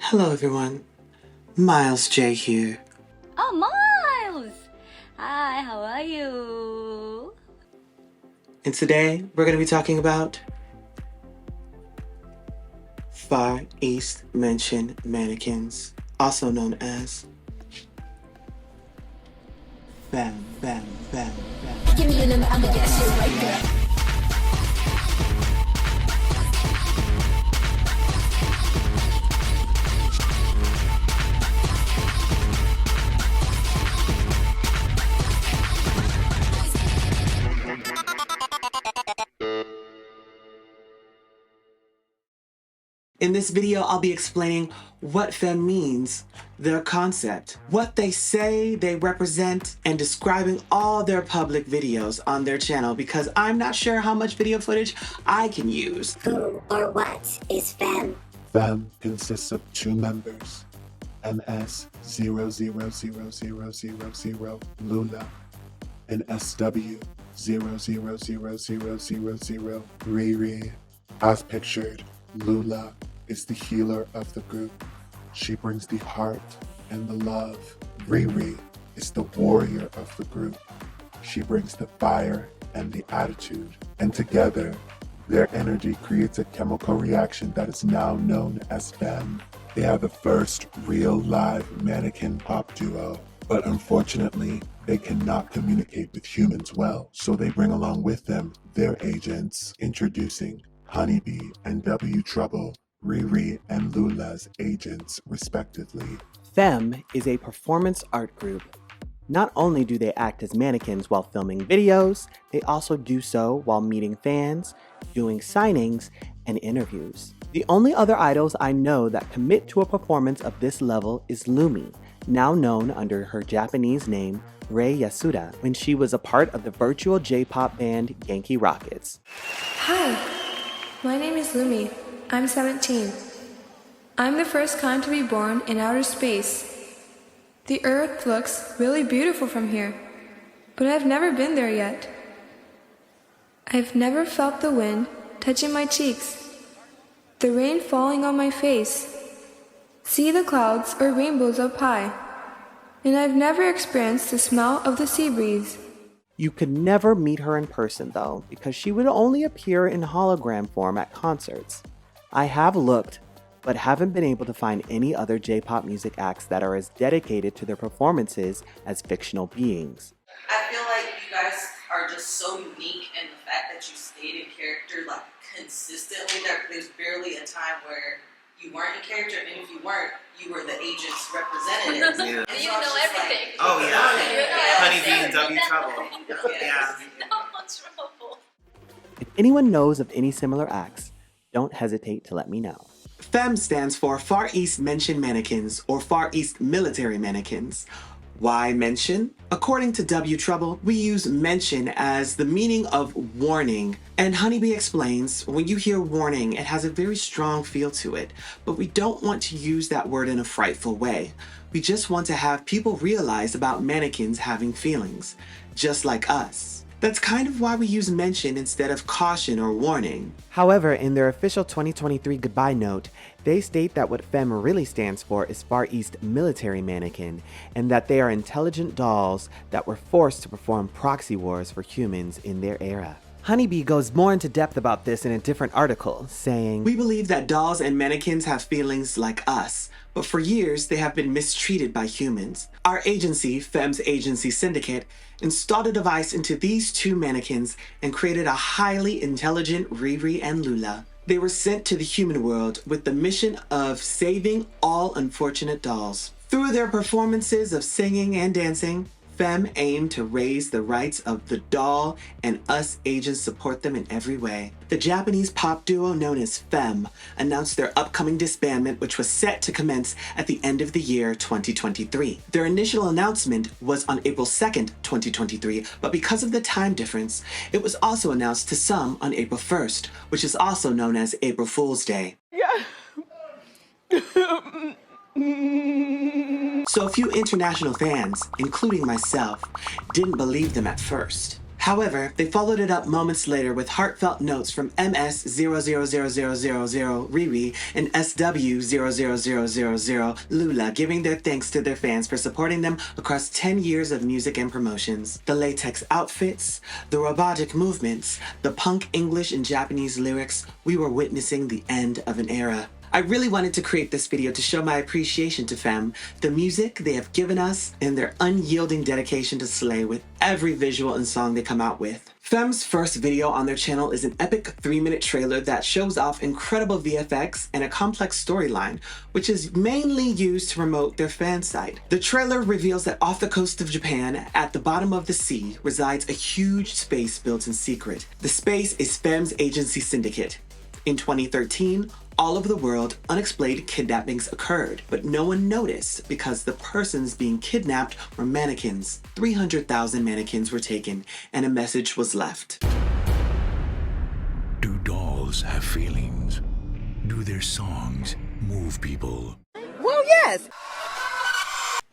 Hello everyone, Miles J here. Oh, Miles! Hi, how are you? And today we're going to be talking about Far East Mention Mannequins, also known as FEMM. Give me the number, I'ma get shit right there. In this video, I'll be explaining what FEMM means, their concept, what they say they represent, and describing all their public videos on their channel because I'm not sure how much video footage I can use. Who or what is FEMM? FEMM consists of two members, MS000000, LuLa, and SW000000, RiRi. As pictured, LuLa is the healer of the group. She brings the heart and the love. RiRi is the warrior of the group. She brings the fire and the attitude. And together, their energy creates a chemical reaction that is now known as FEMM. They are the first real live mannequin pop duo, but unfortunately, they cannot communicate with humans well, so they bring along with them their agents, introducing Honeybee and W Trouble, RiRi and LuLa's agents, respectively. FEMM is a performance art group. Not only do they act as mannequins while filming videos, they also do so while meeting fans, doing signings, and interviews. The only other idols I know that commit to a performance of this level is Lumi, now known under her Japanese name Rei Yasuda, when she was a part of the virtual J-pop band Yankee Rockets. Hi, my name is Lumi. I'm 17. I'm the first kind to be born in outer space. The Earth looks really beautiful from here, but I've never been there yet. I've never felt the wind touching my cheeks, the rain falling on my face, see the clouds or rainbows up high, and I've never experienced the smell of the sea breeze. You could never meet her in person though, because she would only appear in hologram form at concerts. I have looked, but haven't been able to find any other J-pop music acts that are as dedicated to their performances as fictional beings. I feel like you guys are just so unique in the fact that you stayed in character like consistently. There's barely a time where you weren't in character, and if you weren't, you were the agent's representatives. Yeah. And You so know it's just everything. Like, Oh, yeah. Honeybee and W Trouble. Yeah. No trouble. If anyone knows of any similar acts, don't hesitate to let me know. FEMM stands for Far East Mention Mannequins or Far East Military Mannequins. Why mention? According to W Trouble, we use mention as the meaning of warning. And Honeybee explains, when you hear warning, it has a very strong feel to it, but we don't want to use that word in a frightful way. We just want to have people realize about mannequins having feelings, just like us. That's kind of why we use mention instead of caution or warning. However, in their official 2023 goodbye note, they state that what FEMM really stands for is Far East Military Mannequin, and that they are intelligent dolls that were forced to perform proxy wars for humans in their era. Honeybee goes more into depth about this in a different article, saying, We believe that dolls and mannequins have feelings like us, but for years they have been mistreated by humans. Our agency, FEMM's agency Syndicate, installed a device into these two mannequins and created a highly intelligent RiRi and LuLa. They were sent to the human world with the mission of saving all unfortunate dolls. Through their performances of singing and dancing, FEMM aimed to raise the rights of the doll, and us agents support them in every way. The Japanese pop duo known as FEMM announced their upcoming disbandment, which was set to commence at the end of the year 2023. Their initial announcement was on April 2nd, 2023, but because of the time difference, it was also announced to some on April 1st, which is also known as April Fool's Day. So a few international fans, including myself, didn't believe them at first. However, they followed it up moments later with heartfelt notes from MS000000 RiRi and SW00000 LuLa, giving their thanks to their fans for supporting them across 10 years of music and promotions. The latex outfits, the robotic movements, the punk English and Japanese lyrics, we were witnessing the end of an era. I really wanted to create this video to show my appreciation to FEMM, the music they have given us, and their unyielding dedication to slay with every visual and song they come out with. FEMM's first video on their channel is an epic 3-minute trailer that shows off incredible VFX and a complex storyline, which is mainly used to promote their fan site. The trailer reveals that off the coast of Japan, at the bottom of the sea, resides a huge space built in secret. The space is FEMM's agency Syndicate. In 2013, all over the world, unexplained kidnappings occurred, but no one noticed because the persons being kidnapped were mannequins. 300,000 mannequins were taken, and a message was left. Do dolls have feelings? Do their songs move people? Well, yes!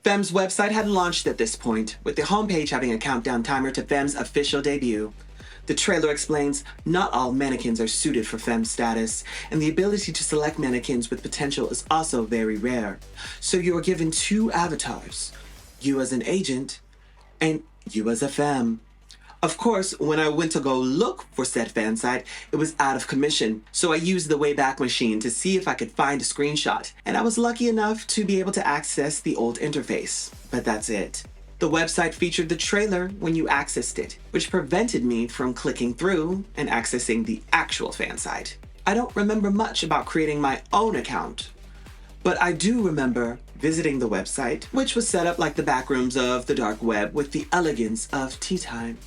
FEMM's website had launched at this point, with the homepage having a countdown timer to FEMM's official debut. The trailer explains not all mannequins are suited for FEMM status, and the ability to select mannequins with potential is also very rare. So you are given 2 avatars, you as an agent, and you as a FEMM. Of course, when I went to go look for said fan site, it was out of commission, so I used the Wayback Machine to see if I could find a screenshot, and I was lucky enough to be able to access the old interface, but that's it. The website featured the trailer when you accessed it, which prevented me from clicking through and accessing the actual fan site. I don't remember much about creating my own account, but I do remember visiting the website, which was set up like the backrooms of the dark web with the elegance of tea time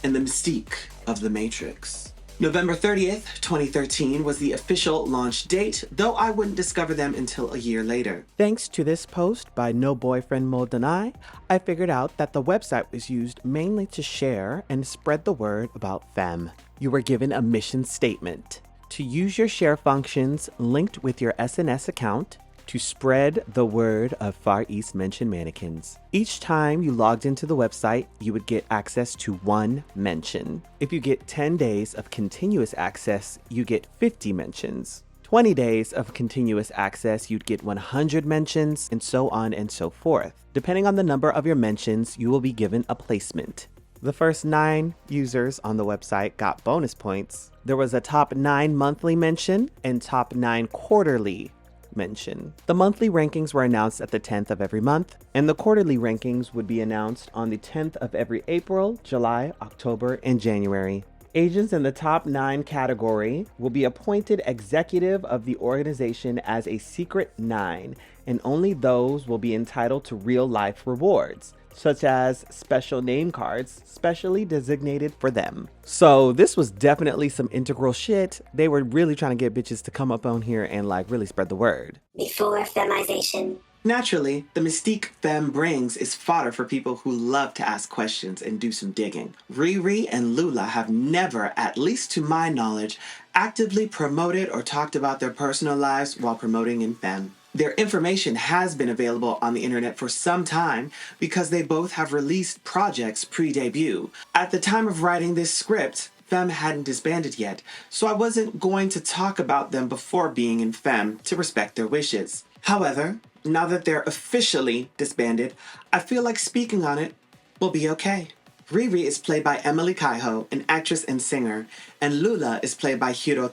and the mystique of the Matrix. November 30th, 2013 was the official launch date, though I wouldn't discover them until a year later. Thanks to this post by No Boyfriend Moldenai, I figured out that the website was used mainly to share and spread the word about FEMM. You were given a mission statement to use your share functions linked with your SNS account to spread the word of Far East mentioned mannequins. Each time you logged into the website, you would get access to 1 mention. If you get 10 days of continuous access, you get 50 mentions. 20 days of continuous access, you'd get 100 mentions, and so on and so forth. Depending on the number of your mentions, you will be given a placement. The first 9 users on the website got bonus points. There was a top 9 monthly mention and top 9 quarterly mention. The monthly rankings were announced at the 10th of every month, and the quarterly rankings would be announced on the 10th of every April, July, October, and January. Agents in the top 9 category will be appointed executive of the organization as a secret 9, and only those will be entitled to real-life rewards, such as special name cards specially designated for them. So this was definitely some integral shit. They were really trying to get bitches to come up on here and like really spread the word. Before femmization. Naturally, the mystique FEMM brings is fodder for people who love to ask questions and do some digging. RiRi and LuLa have never, at least to my knowledge, actively promoted or talked about their personal lives while promoting in FEMM. Their information has been available on the internet for some time because they both have released projects pre-debut. At the time of writing this script, FEMM hadn't disbanded yet, so I wasn't going to talk about them before being in FEMM to respect their wishes. However, now that they're officially disbanded, I feel like speaking on it will be okay. RiRi is played by Emily Kaiho, an actress and singer, and LuLa is played by Hiro,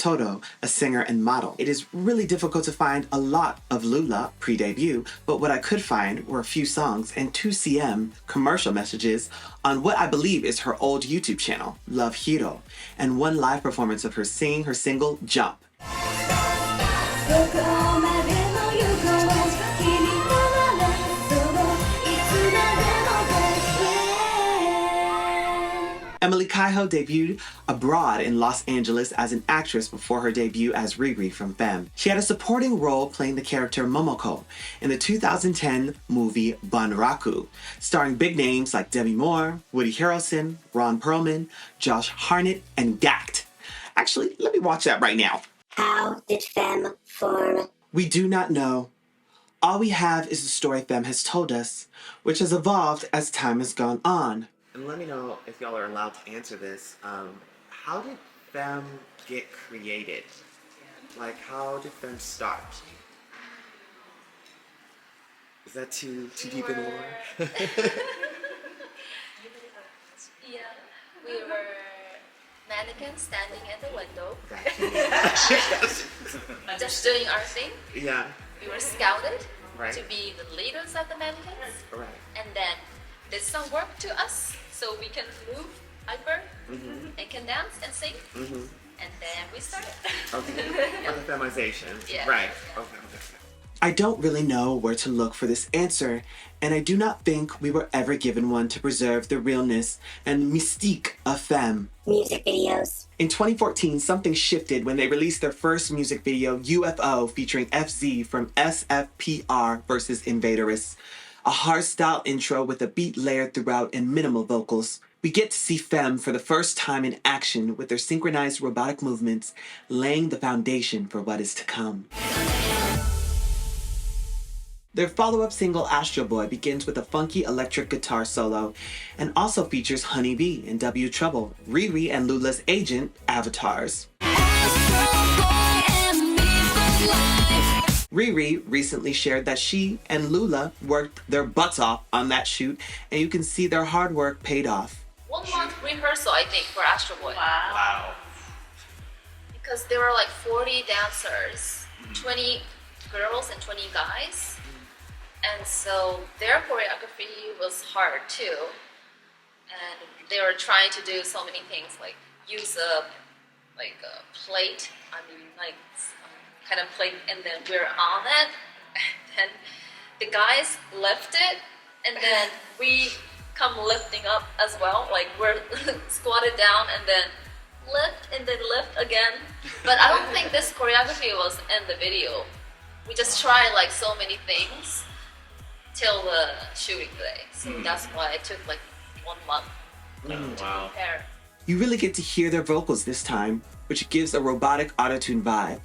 a singer and model. It is really difficult to find a lot of LuLa pre-debut, but what I could find were a few songs and 2 CM commercial messages on what I believe is her old YouTube channel, Love Hiro, and 1 live performance of her singing her single, Jump. Emily Kaiho debuted abroad in Los Angeles as an actress before her debut as RiRi from FEMM. She had a supporting role playing the character Momoko in the 2010 movie Bunraku, starring big names like Demi Moore, Woody Harrelson, Ron Perlman, Josh Hartnett, and Gact. Actually, let me watch that right now. How did FEMM form? We do not know. All we have is the story FEMM has told us, which has evolved as time has gone on. And let me know if y'all are allowed to answer this. How did FEMM get created? Like, how did FEMM start? Is that too deep in lore? Yeah, we were mannequins standing at the window, just doing our thing. Yeah. We were scouted Right. to be the leaders of the mannequins, Right. and then did some work to us so we can move hyper and can dance and sing, and then we started. Okay. Or the feminization. Yeah. Right. Okay. I don't really know where to look for this answer, and I do not think we were ever given one to preserve the realness and mystique of FEMM. Music videos. In 2014, something shifted when they released their first music video, UFO, featuring FZ from SFPR versus Invaders. A hard-style intro with a beat layered throughout and minimal vocals. We get to see FEMM for the first time in action with their synchronized robotic movements, laying the foundation for what is to come. Their follow-up single, Astro Boy, begins with a funky electric guitar solo and also features Honey Bee and W Trouble, RiRi and LuLa's agent, avatars. RiRi recently shared that she and LuLa worked their butts off on that shoot, and you can see their hard work paid off. 1 month rehearsal, I think, for Astro Boy. Wow. Because there were like 40 dancers, 20 girls and 20 guys. And so their choreography was hard too. And they were trying to do so many things, like use a plate, kind of plate, and then we're on it. And then the guys lift it, and then we come lifting up as well. Like we're squatted down and then lift and then lift again. But I don't think this choreography was in the video. We just tried like so many things till the shooting day. So that's why it took like 1 month to prepare. You really get to hear their vocals this time, which gives a robotic auto-tune vibe.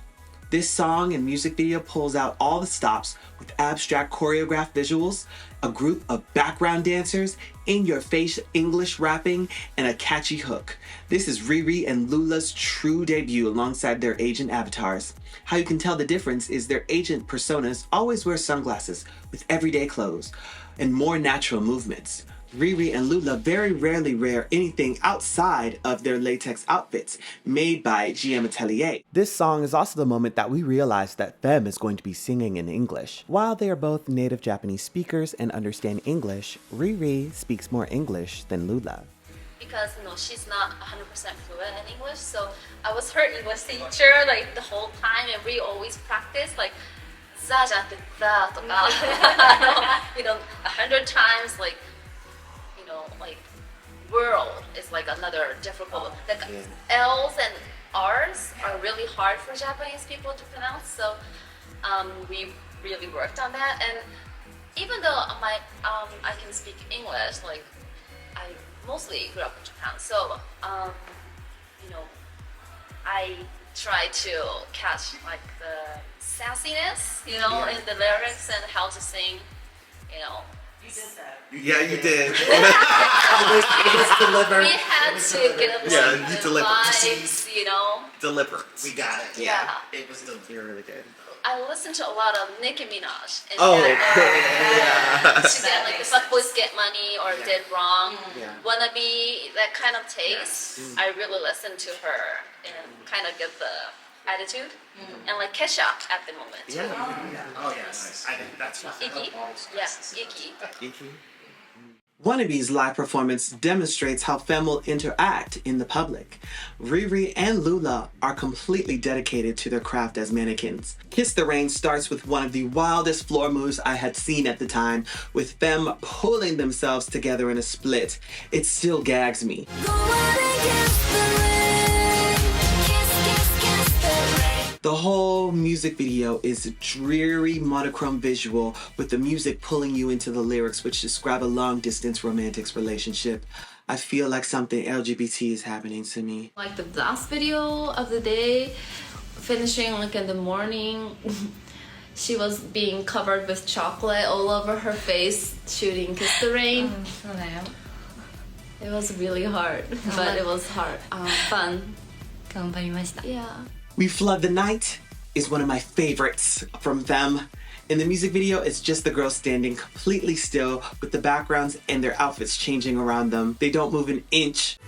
This song and music video pulls out all the stops with abstract choreographed visuals, a group of background dancers, in-your-face English rapping, and a catchy hook. This is RiRi and LuLa's true debut alongside their agent avatars. How you can tell the difference is their agent personas always wear sunglasses with everyday clothes and more natural movements. RiRi and LuLa very rarely wear anything outside of their latex outfits made by GM Atelier. This song is also the moment that we realize that FEMM is going to be singing in English. While they are both native Japanese speakers and understand English, RiRi speaks more English than LuLa. Because she's not 100% fluent in English, so I was her English teacher like the whole time, and we always practice like 100 times, like world is like another difficult. Like L's and R's are really hard for Japanese people to pronounce, so we really worked on that. And even though I can speak English, like I mostly grew up in Japan, so I try to catch like the sassiness, in the lyrics and how to sing, You did that. Yeah, you did. It was delivered. We had to get Yeah, like you the delivered. vibes, Deliberate. We got it. Yeah. It was the. You're really good. I listened to a lot of Nicki Minaj. And Oh, yeah. She said like the fuckboys get money or did wrong. Yeah. Wannabe, that kind of taste. I really listened to her and kind of get the attitude. And like KHUR at the moment. Yeah. Oh yes. I think that's what. Iggy. Yeah, Iggy. Wannabe's live performance demonstrates how FEMM will interact in the public. RiRi and LuLa are completely dedicated to their craft as mannequins. Kiss the Rain starts with one of the wildest floor moves I had seen at the time, with FEMM pulling themselves together in a split. It still gags me. The whole music video is a dreary monochrome visual with the music pulling you into the lyrics, which describe a long-distance romantic relationship. I feel like something LGBT is happening to me. Like the last video of the day, finishing like in the morning, she was being covered with chocolate all over her face, shooting Kiss the Rain. It was really hard, but it was hard. Fun. 頑張りました。 Yeah. We Flood the Night is one of my favorites from them. In the music video, it's just the girls standing completely still with the backgrounds and their outfits changing around them. They don't move an inch.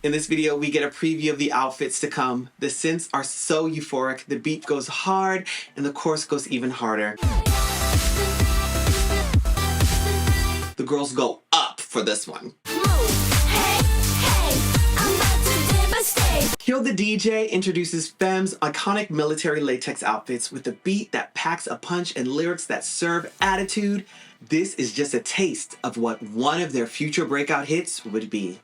In this video, we get a preview of the outfits to come. The synths are so euphoric, the beat goes hard, and the chorus goes even harder. The girls go up for this one. Hiro the DJ introduces FEMM's iconic military latex outfits with a beat that packs a punch and lyrics that serve attitude. This is just a taste of what one of their future breakout hits would be.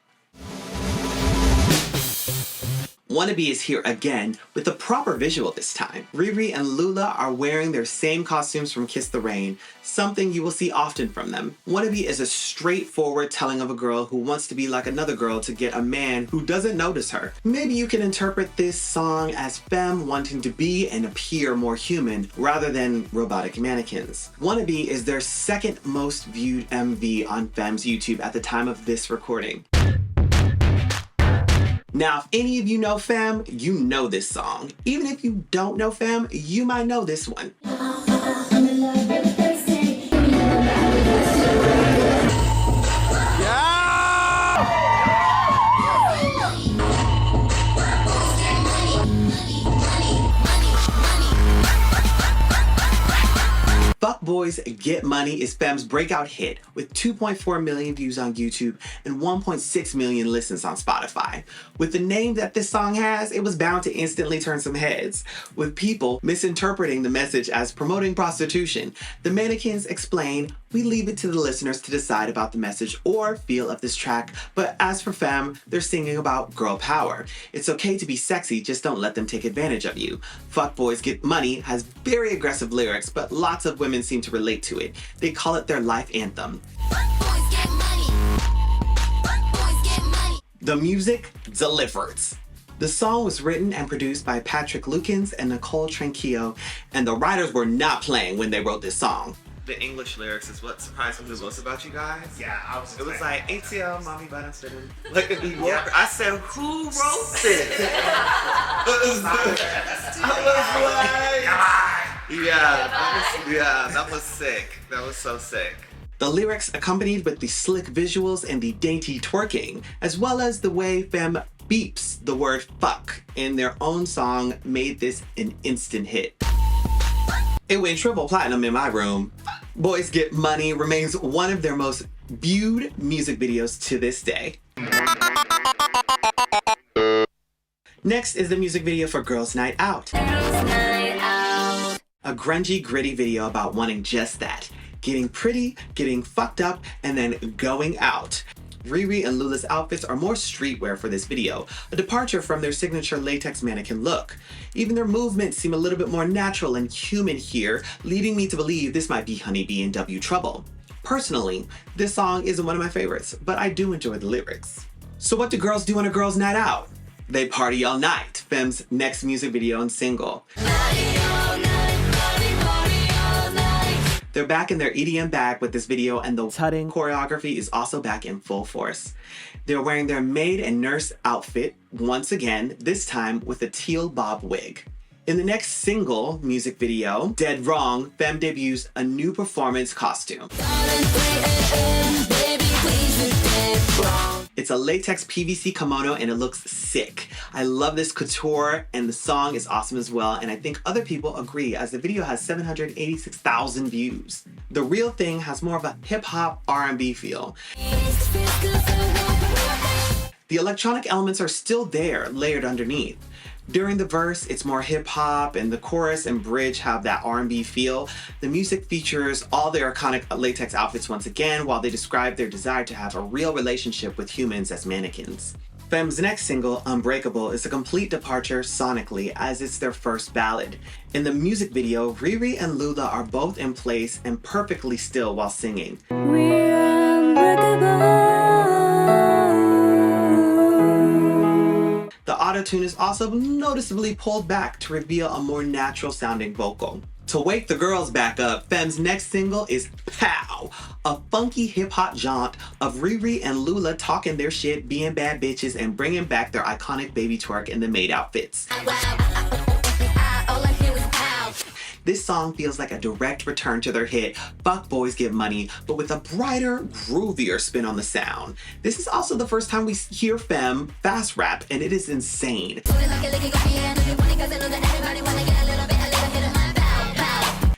Wannabe is here again with a proper visual this time. RiRi and LuLa are wearing their same costumes from Kiss the Rain, something you will see often from them. Wannabe is a straightforward telling of a girl who wants to be like another girl to get a man who doesn't notice her. Maybe you can interpret this song as FEMM wanting to be and appear more human rather than robotic mannequins. Wannabe is their second most viewed MV on FEMM's YouTube at the time of this recording. Now, if any of you know FEMM, you know this song. Even if you don't know FEMM, you might know this one. Fuck Boys Get Money is FEMM's breakout hit with 2.4 million views on YouTube and 1.6 million listens on Spotify. With the name that this song has, it was bound to instantly turn some heads, with people misinterpreting the message as promoting prostitution. The Mannequins explain, "We leave it to the listeners to decide about the message or feel of this track, but as for FEMM, they're singing about girl power. It's okay to be sexy, just don't let them take advantage of you." Fuck Boys Get Money has very aggressive lyrics, but lots of women seem to relate to it. They call it their life anthem. The music delivers. The song was written and produced by Patrick Lukens and Nicole Tranquillo, and the writers were not playing when they wrote this song. The English lyrics is what surprised me the most about you guys. Yeah, It was like ATL, mommy, but I'm sitting. Like in New York, I said, who wrote this? That was sick. That was so sick. The lyrics accompanied with the slick visuals and the dainty twerking, as well as the way FEMM beeps the word fuck in their own song, made this an instant hit. It went triple platinum in my room. Boys Get Money remains one of their most viewed music videos to this day. Next is the music video for Girls Night Out. A grungy, gritty video about wanting just that. Getting pretty, getting fucked up, and then going out. RiRi and LuLa's outfits are more streetwear for this video, a departure from their signature latex mannequin look. Even their movements seem a little bit more natural and human here, leading me to believe this might be Honeybee and W Trouble. Personally, this song isn't one of my favorites, but I do enjoy the lyrics. So what do girls do on a girls' night out? They party all night, FEMM's next music video and single. They're back in their EDM bag with this video, and the tutting choreography is also back in full force. They're wearing their maid and nurse outfit once again, this time with a teal bob wig. In the next single music video, Dead Wrong, FEMM debuts a new performance costume. It's a latex PVC kimono and it looks sick. I love this couture and the song is awesome as well, and I think other people agree as the video has 786,000 views. The Real Thing has more of a hip-hop R&B feel. The electronic elements are still there, layered underneath. During the verse, it's more hip-hop, and the chorus and bridge have that R&B feel. The music features all their iconic latex outfits once again, while they describe their desire to have a real relationship with humans as mannequins. FEMM's next single, Unbreakable, is a complete departure sonically, as it's their first ballad. In the music video, RiRi and LuLa are both in place and perfectly still while singing. We're unbreakable. The auto-tune is also noticeably pulled back to reveal a more natural sounding vocal. To wake the girls back up, FEMM's next single is Pow, a funky hip-hop jaunt of RiRi and LuLa talking their shit, being bad bitches, and bringing back their iconic baby twerk in the maid outfits. This song feels like a direct return to their hit, Fuck Boys Get Money, but with a brighter, groovier spin on the sound. This is also the first time we hear FEMM fast rap, and it is insane.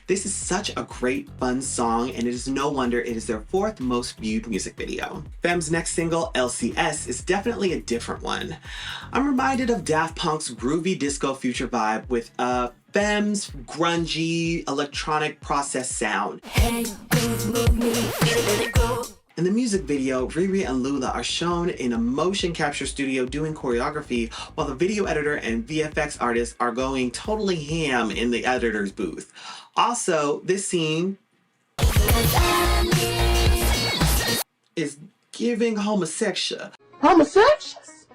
This is such a great, fun song, and it is no wonder it is their 4th most viewed music video. FEMM's next single, LCS, is definitely a different one. I'm reminded of Daft Punk's groovy disco future vibe with FEMM's grungy, electronic process sound. In the music video, RiRi and LuLa are shown in a motion capture studio doing choreography, while the video editor and VFX artists are going totally ham in the editor's booth. Also, this scene is giving homosexual. Homosexuals?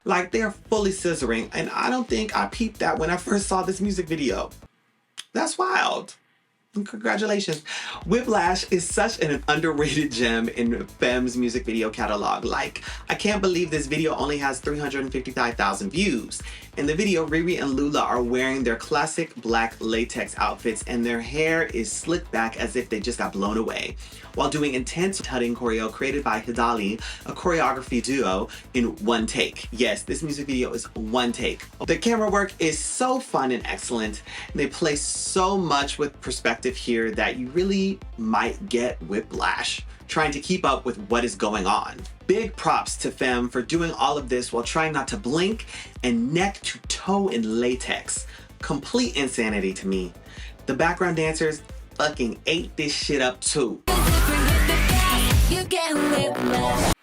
Like they're fully scissoring, and I don't think I peeped that when I first saw this music video. That's wild. Congratulations. Whiplash is such an underrated gem in FEMM's music video catalog. Like, I can't believe this video only has 355,000 views. In the video, RiRi and LuLa are wearing their classic black latex outfits, and their hair is slicked back as if they just got blown away, while doing intense tutting choreo created by Hidali, a choreography duo, in one take. Yes, this music video is one take. The camera work is so fun and excellent. They play so much with perspective here that you really might get whiplash trying to keep up with what is going on. Big props to FEMM for doing all of this while trying not to blink and neck to toe in latex. Complete insanity to me. The background dancers fucking ate this shit up too. You get whiplash.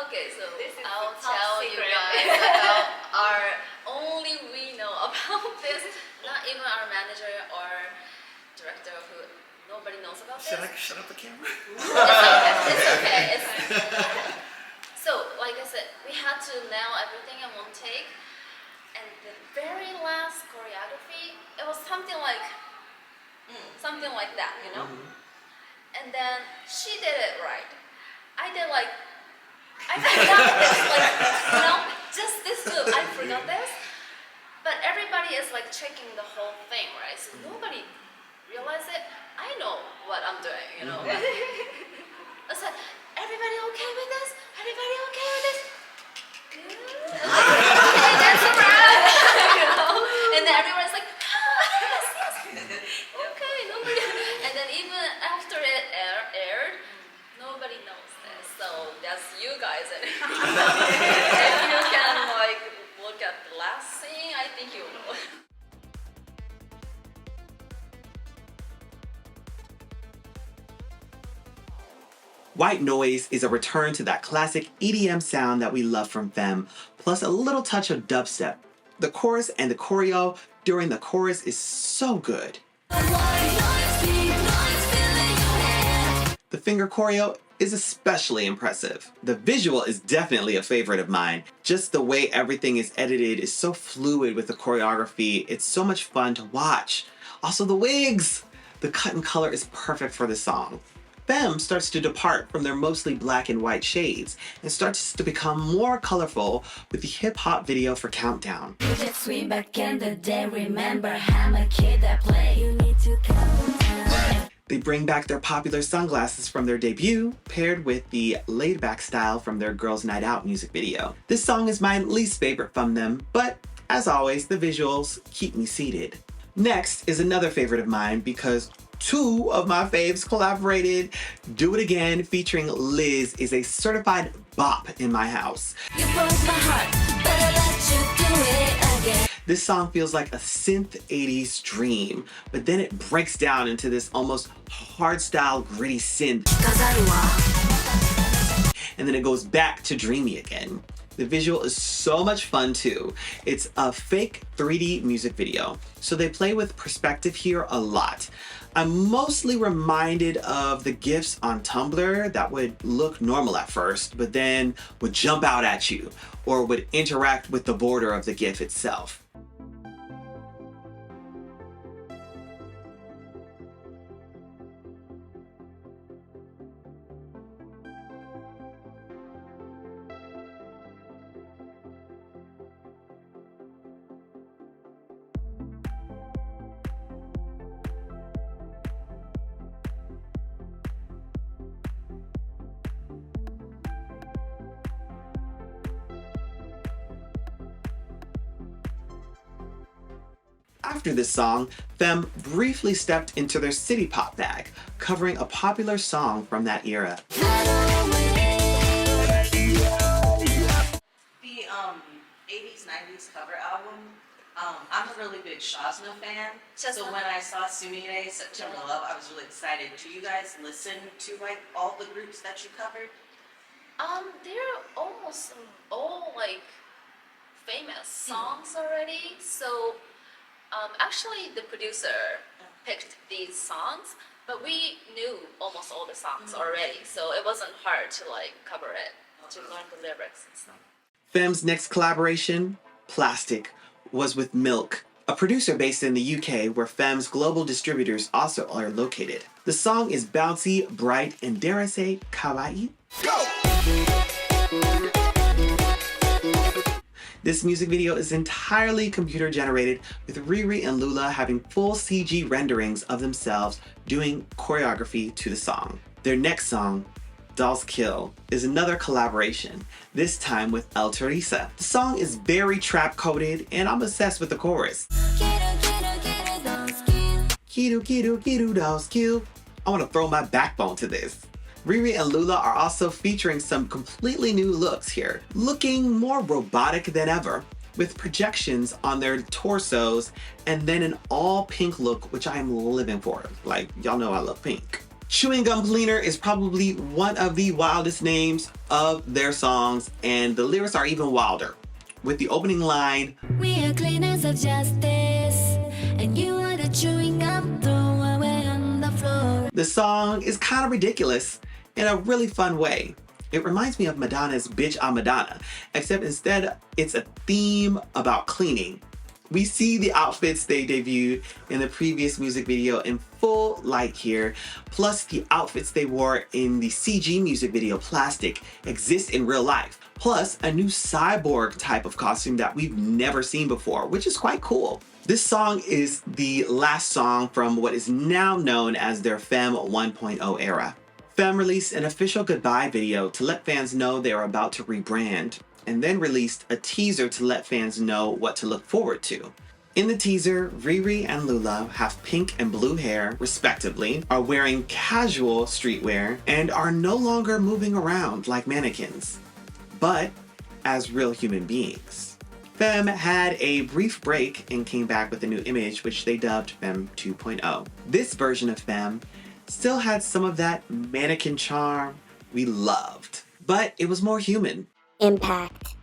Okay, so I'll tell you guys about our only we know about this. Not even our manager or director who nobody knows about this. Should I shut up the camera? It's okay. So, like I said, we had to nail everything in one take. And the very last choreography, it was something like that, you know? And then she did it right. I forgot this, like, you know, just this move, I forgot this. But everybody is like checking the whole thing, right? So nobody realized it. I know what I'm doing, you know? I said, everybody okay with this? Everybody okay with this? Good. Okay, that's a wrap. You know? And then everyone's like, yes. Okay, nobody. And then even after it aired, nobody knows this. So that's you guys. If you can like look at the last scene, I think you know. White Noise is a return to that classic EDM sound that we love from FEMM, plus a little touch of dubstep. The chorus and the choreo during the chorus is so good. The finger choreo is especially impressive. The visual is definitely a favorite of mine. Just the way everything is edited is so fluid with the choreography. It's so much fun to watch. Also the wigs! The cut and color is perfect for the song. FEMM starts to depart from their mostly black and white shades and starts to become more colorful with the hip-hop video for Countdown. Just swing back in the day, remember I'm a kid that play. You need to count down. They bring back their popular sunglasses from their debut, paired with the laid-back style from their Girls' Night Out music video. This song is my least favorite from them, but as always, the visuals keep me seated. Next is another favorite of mine because two of my faves collaborated. Do It Again featuring Liz is a certified bop in my house. You broke my heart, but I let you do it again. This song feels like a synth 80s dream, but then it breaks down into this almost hardstyle gritty synth. And then it goes back to dreamy again. The visual is so much fun too. It's a fake 3D music video, so they play with perspective here a lot. I'm mostly reminded of the GIFs on Tumblr that would look normal at first, but then would jump out at you, or would interact with the border of the GIF itself. After this song, FEMM briefly stepped into their city pop bag, covering a popular song from that era. The 80s, 90s cover album, I'm a really big Shazna fan. So when I saw Sumire, September Love, I was really excited. Do you guys listen to like all the groups that you covered? They're almost all like famous songs already. So actually the producer picked these songs, but we knew almost all the songs already. So it wasn't hard to like cover it, to learn the lyrics and stuff. FEMM's next collaboration, Plastic, was with Milk, a producer based in the UK where FEMM's global distributors also are located. The song is bouncy, bright, and dare I say, kawaii? This music video is entirely computer generated, with RiRi and LuLa having full CG renderings of themselves doing choreography to the song. Their next song, DOLLS Kill, is another collaboration, this time with El Teresa. The song is very trap-coded, and I'm obsessed with the chorus. Kiru kiru kiru dolls kill. I want to throw my backbone to this. RiRi and LuLa are also featuring some completely new looks here, looking more robotic than ever, with projections on their torsos and then an all-pink look, which I am living for. Like, y'all know I love pink. Chewing Gum Cleaner is probably one of the wildest names of their songs, and the lyrics are even wilder, with the opening line, We are cleaners of justice, and you are the chewing gum thrown away on the floor. The song is kind of ridiculous in a really fun way. It reminds me of Madonna's Bitch I'm Madonna, except instead it's a theme about cleaning. We see the outfits they debuted in the previous music video in full light here, plus the outfits they wore in the CG music video Plastic exist in real life, plus a new cyborg type of costume that we've never seen before, which is quite cool. This song is the last song from what is now known as their FEMM 1.0 era. FEMM released an official goodbye video to let fans know they are about to rebrand, and then released a teaser to let fans know what to look forward to. In the teaser, RiRi and LuLa have pink and blue hair, respectively, are wearing casual streetwear, and are no longer moving around like mannequins, but as real human beings. FEMM had a brief break and came back with a new image, which they dubbed FEMM 2.0. This version of FEMM still had some of that mannequin charm we loved, but it was more human. Impact.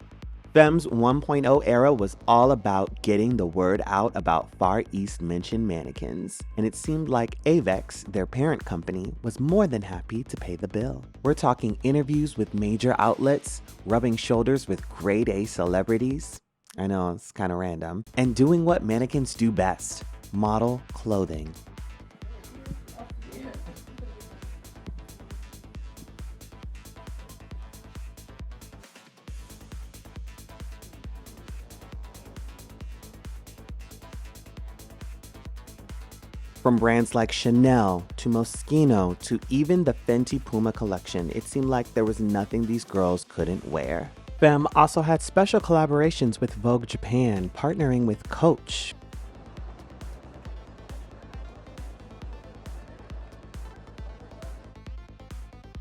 FEMM's 1.0 era was all about getting the word out about Far East mentioned mannequins, and it seemed like Avex, their parent company, was more than happy to pay the bill. We're talking interviews with major outlets, rubbing shoulders with grade A celebrities, I know it's kind of random, and doing what mannequins do best, model clothing. From brands like Chanel to Moschino to even the Fenty Puma collection, it seemed like there was nothing these girls couldn't wear. FEMM also had special collaborations with Vogue Japan, partnering with Coach.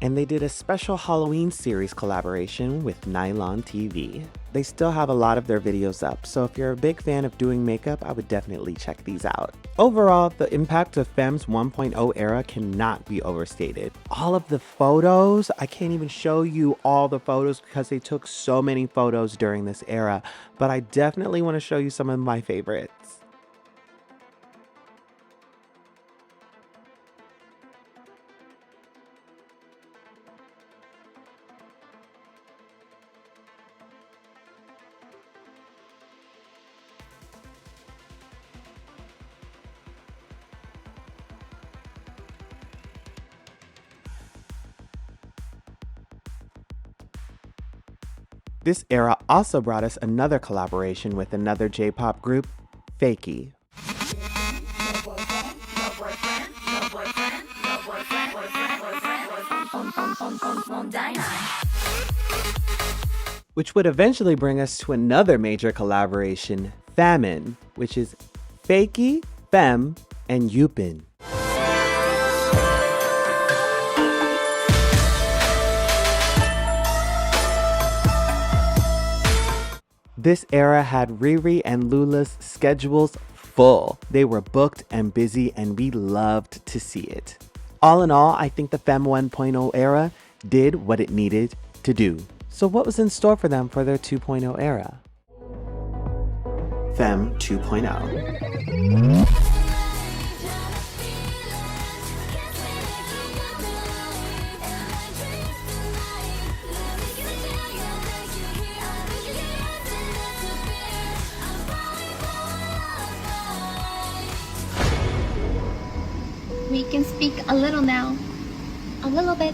And they did a special Halloween series collaboration with Nylon TV. They still have a lot of their videos up, so if you're a big fan of doing makeup, I would definitely check these out. Overall, the impact of FEMM's 1.0 era cannot be overstated. All of the photos, I can't even show you all the photos because they took so many photos during this era, but I definitely want to show you some of my favorites. This era also brought us another collaboration with another J-pop group, Fakey. Which would eventually bring us to another major collaboration, Famine, which is Fakey, FEMM, and Yupin. This era had RiRi and LuLa's schedules full. They were booked and busy, and we loved to see it. All in all, I think the FEMM 1.0 era did what it needed to do. So what was in store for them for their 2.0 era? FEMM 2.0. We can speak a little now. A little bit.